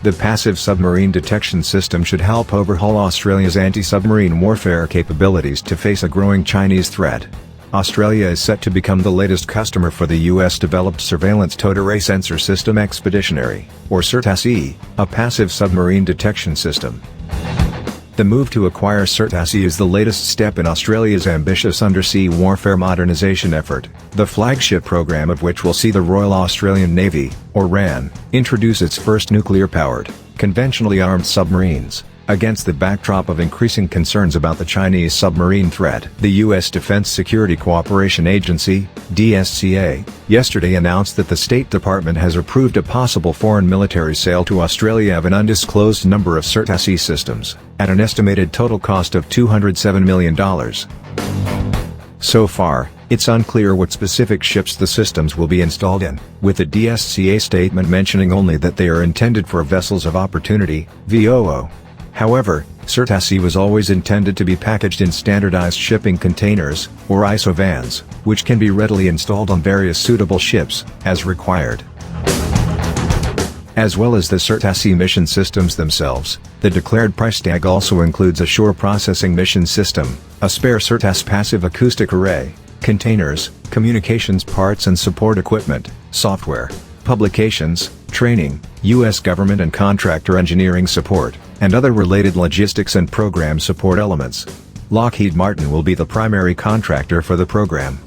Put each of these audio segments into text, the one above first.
The passive submarine detection system should help overhaul Australia's anti-submarine warfare capabilities to face a growing Chinese threat. Australia is set to become the latest customer for the US-developed surveillance towed array sensor system Expeditionary, or SURTASS-E, a passive submarine detection system. The move to acquire SURTASS-E is the latest step in Australia's ambitious undersea warfare modernisation effort, the flagship program of which will see the Royal Australian Navy, or RAN, introduce its first nuclear-powered, conventionally armed submarines. Against the backdrop of increasing concerns about the Chinese submarine threat, the U.S. Defense Security Cooperation Agency, DSCA, yesterday announced that the State Department has approved a possible foreign military sale to Australia of an undisclosed number of SURTASS-E systems, at an estimated total cost of $207 million. So far, it's unclear what specific ships the systems will be installed in, with the DSCA statement mentioning only that they are intended for vessels of opportunity, VOO. However, SURTASS-E was always intended to be packaged in standardized shipping containers, or ISO vans, which can be readily installed on various suitable ships, as required. As well as the SURTASS-E mission systems themselves, the declared price tag also includes a shore processing mission system, a spare SURTASS passive acoustic array, containers, communications parts and support equipment, software, publications, training, U.S. government and contractor engineering support, and other related logistics and program support elements. Lockheed Martin will be the primary contractor for the program.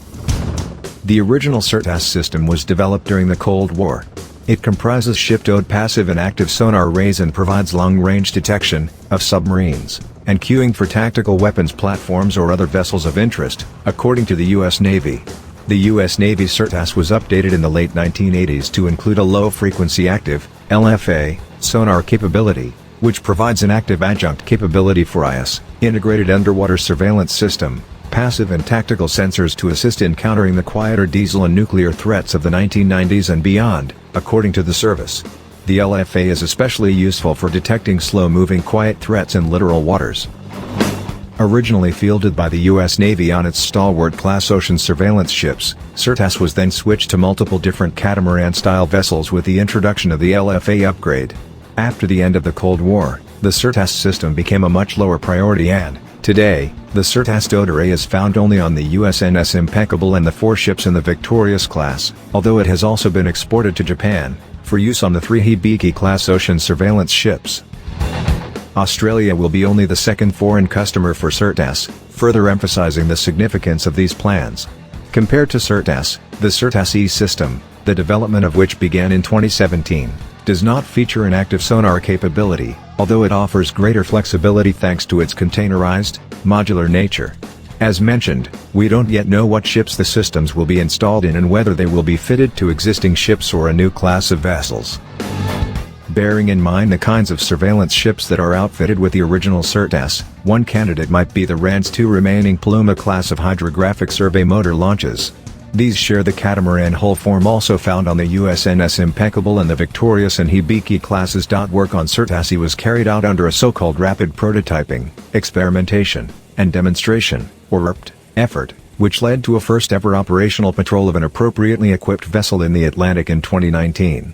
The original SURTASS system was developed during the Cold War. It comprises ship-towed passive and active sonar arrays and provides long-range detection of submarines and cueing for tactical weapons platforms or other vessels of interest, according to the U.S. Navy. The U.S. Navy's SURTASS was updated in the late 1980s to include a low-frequency active, LFA, sonar capability, which provides an active adjunct capability for IUSS, integrated underwater surveillance system, passive and tactical sensors to assist in countering the quieter diesel and nuclear threats of the 1990s and beyond, according to the service. The LFA is especially useful for detecting slow-moving quiet threats in littoral waters. Originally fielded by the U.S. Navy on its Stalwart-class ocean surveillance ships, SURTASS was then switched to multiple different catamaran-style vessels with the introduction of the LFA upgrade. After the end of the Cold War, the SURTASS system became a much lower priority and, today, the SURTASS towed array is found only on the USNS Impeccable and the 4 ships in the Victorious class, although it has also been exported to Japan, for use on the 3 Hibiki-class ocean surveillance ships. Australia will be only the second foreign customer for SURTASS, further emphasizing the significance of these plans. Compared to SURTASS, the SURTASS-E system, the development of which began in 2017, does not feature an active sonar capability, although it offers greater flexibility thanks to its containerized, modular nature. As mentioned, we don't yet know what ships the systems will be installed in and whether they will be fitted to existing ships or a new class of vessels. Bearing in mind the kinds of surveillance ships that are outfitted with the original SURTASS, one candidate might be the RAN's 2 remaining Paloma class of hydrographic survey motor launches. These share the catamaran hull form also found on the USNS Impeccable and the Victorious and Hibiki classes. Work on SURTASS-E was carried out under a so-called rapid prototyping, experimentation, and demonstration, or RPT, effort, which led to a first-ever operational patrol of an appropriately equipped vessel in the Atlantic in 2019.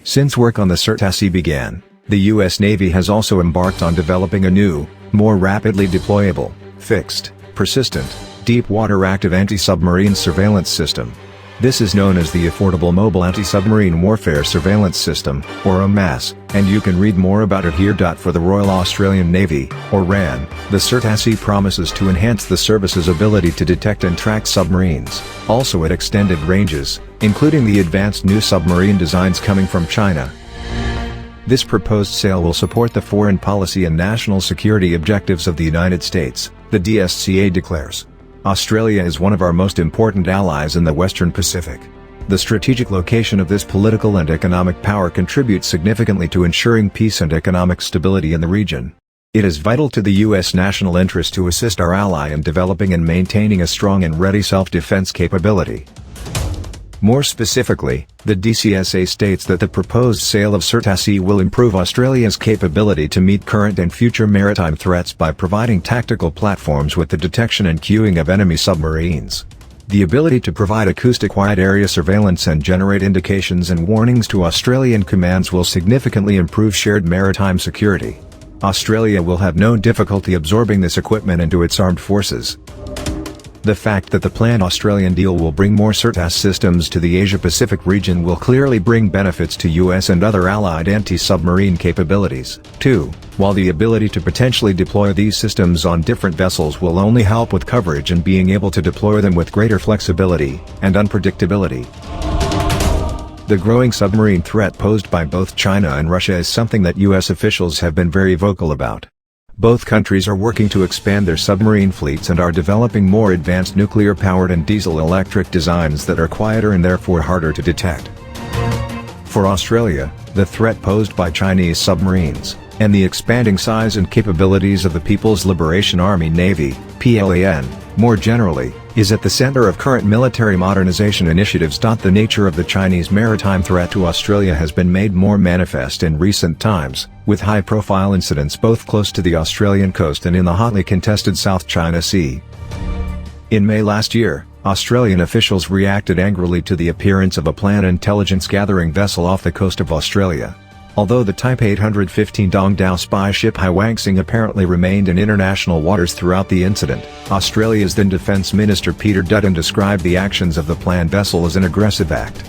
Since work on the SURTASS-E began, the U.S. Navy has also embarked on developing a new, more rapidly deployable, fixed, persistent, deep-water active anti-submarine surveillance system. This is known as the Affordable Mobile Anti-Submarine Warfare Surveillance System, or AMAS, and you can read more about it here. For the Royal Australian Navy, or RAN, the SURTASS-E promises to enhance the service's ability to detect and track submarines, also at extended ranges, including the advanced new submarine designs coming from China. This proposed sale will support the foreign policy and national security objectives of the United States, the DSCA declares. Australia is one of our most important allies in the Western Pacific. The strategic location of this political and economic power contributes significantly to ensuring peace and economic stability in the region. It is vital to the U.S. national interest to assist our ally in developing and maintaining a strong and ready self-defense capability. More specifically, the DCSA states that the proposed sale of SURTASS-E will improve Australia's capability to meet current and future maritime threats by providing tactical platforms with the detection and cueing of enemy submarines. The ability to provide acoustic wide area surveillance and generate indications and warnings to Australian commands will significantly improve shared maritime security. Australia will have no difficulty absorbing this equipment into its armed forces. The fact that the planned Australian deal will bring more SURTASS systems to the Asia-Pacific region will clearly bring benefits to US and other allied anti-submarine capabilities. 2. While the ability to potentially deploy these systems on different vessels will only help with coverage and being able to deploy them with greater flexibility and unpredictability. The growing submarine threat posed by both China and Russia is something that US officials have been very vocal about. Both countries are working to expand their submarine fleets and are developing more advanced nuclear-powered and diesel-electric designs that are quieter and therefore harder to detect. For Australia, the threat posed by Chinese submarines, and the expanding size and capabilities of the People's Liberation Army Navy, PLAN, more generally, is at the center of current military modernization initiatives. The nature of the Chinese maritime threat to Australia has been made more manifest in recent times, with high-profile incidents both close to the Australian coast and in the hotly contested South China Sea. In May last year, Australian officials reacted angrily to the appearance of a planned intelligence-gathering vessel off the coast of Australia. Although the Type 815 Dongdao spy ship Haiwangsing apparently remained in international waters throughout the incident, Australia's then Defence Minister Peter Dutton described the actions of the planned vessel as an aggressive act.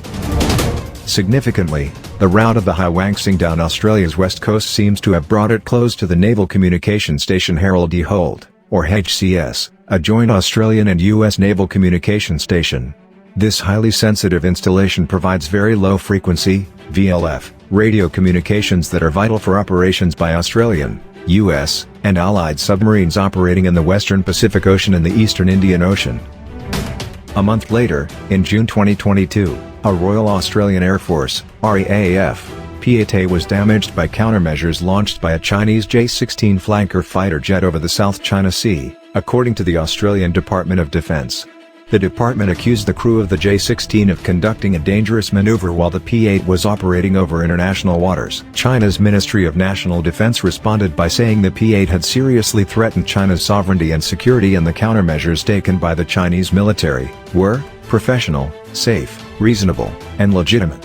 Significantly, the route of the Haiwangsing down Australia's west coast seems to have brought it close to the Naval Communication Station Harold E. Holt, or HCS, a joint Australian and US naval communication station. This highly sensitive installation provides very low-frequency, VLF, radio communications that are vital for operations by Australian, US, and Allied submarines operating in the Western Pacific Ocean and the Eastern Indian Ocean. A month later, in June 2022, a Royal Australian Air Force, RAAF, P-8A was damaged by countermeasures launched by a Chinese J-16 flanker fighter jet over the South China Sea, according to the Australian Department of Defence. The department accused the crew of the J-16 of conducting a dangerous maneuver while the P-8 was operating over international waters. China's Ministry of National Defense responded by saying the P-8 had seriously threatened China's sovereignty and security, and the countermeasures taken by the Chinese military were professional, safe, reasonable, and legitimate.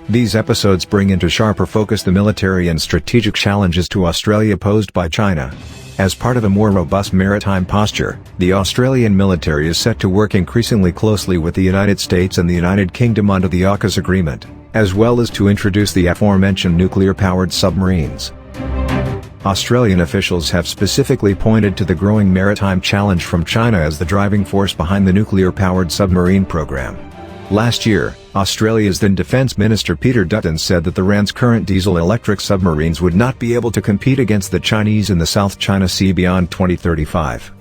These episodes bring into sharper focus the military and strategic challenges to Australia posed by China. As part of a more robust maritime posture, the Australian military is set to work increasingly closely with the United States and the United Kingdom under the AUKUS agreement, as well as to introduce the aforementioned nuclear-powered submarines. Australian officials have specifically pointed to the growing maritime challenge from China as the driving force behind the nuclear-powered submarine program. Last year, Australia's then Defence Minister Peter Dutton said that the RAN's current diesel-electric submarines would not be able to compete against the Chinese in the South China Sea beyond 2035.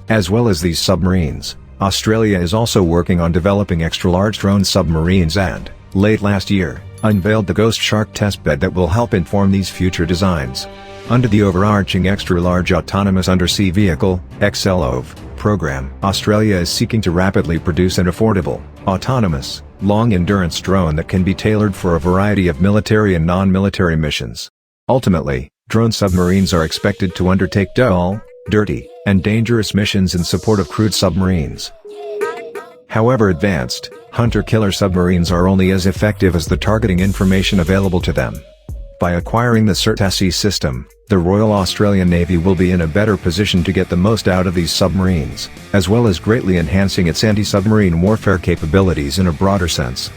As well as these submarines, Australia is also working on developing extra-large drone submarines and, late last year, unveiled the Ghost Shark testbed that will help inform these future designs. Under the overarching Extra-Large Autonomous Undersea Vehicle (XLOV) program, Australia is seeking to rapidly produce an affordable, autonomous, long-endurance drone that can be tailored for a variety of military and non-military missions. Ultimately, drone submarines are expected to undertake dull, dirty, and dangerous missions in support of crewed submarines. However, advanced, hunter-killer submarines are only as effective as the targeting information available to them. By acquiring the SURTASS-E system, the Royal Australian Navy will be in a better position to get the most out of these submarines, as well as greatly enhancing its anti-submarine warfare capabilities in a broader sense.